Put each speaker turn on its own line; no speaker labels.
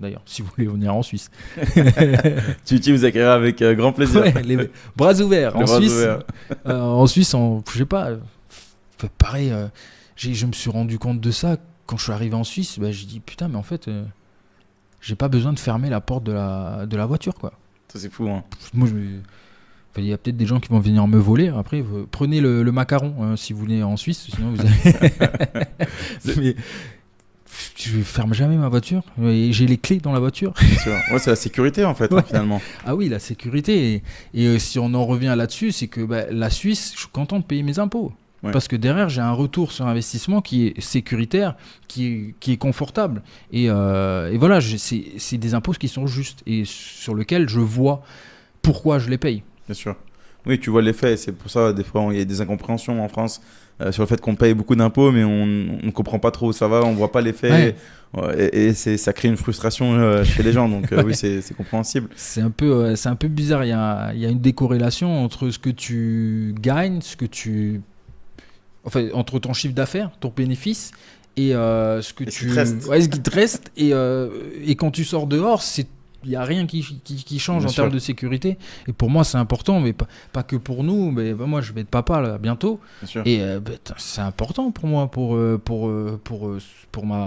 d'ailleurs, si vous voulez venir en Suisse.
Tu vous accueilleras avec grand plaisir.
Ouais, les bras ouverts.
Les bras ouverts.
En Suisse, je sais pas, pareil, je me suis rendu compte de ça quand je suis arrivé en Suisse. Bah, j'ai dit putain, mais en fait, j'ai pas besoin de fermer la porte de la voiture, quoi.
Ça, c'est fou, hein.
Moi, il y a peut-être des gens qui vont venir me voler. Après, prenez le macaron si vous venez en Suisse, sinon vous avez. Mais je ferme jamais ma voiture et j'ai les clés dans la voiture.
Ouais, c'est la sécurité en fait,
Ouais.
finalement.
Ah oui, la sécurité. Et si on en revient là-dessus, c'est que la Suisse, je suis content de payer mes impôts.
Ouais.
Parce que derrière, j'ai un retour sur investissement qui est sécuritaire, qui est confortable. Et voilà, c'est des impôts qui sont justes et sur lesquels je vois pourquoi je les paye.
Bien sûr. Oui, tu vois l'effet. C'est pour ça, des fois, il y a des incompréhensions en France sur le fait qu'on paye beaucoup d'impôts, mais on ne comprend pas trop où ça va, on ne voit pas l'effet. Ouais. Et ça crée une frustration chez les gens. Donc oui, c'est compréhensible.
C'est un peu bizarre. Il y a une décorrélation entre ce que tu gagnes, entre ton chiffre d'affaires, ton bénéfice, et ce qui te reste. Et quand tu sors dehors, il n'y a rien qui change
Bien
en
sûr.
termes de sécurité. Et pour moi, c'est important, mais pas que pour nous. Mais moi, je vais être papa là, bientôt.
Bien sûr.
Et c'est important pour moi, pour ma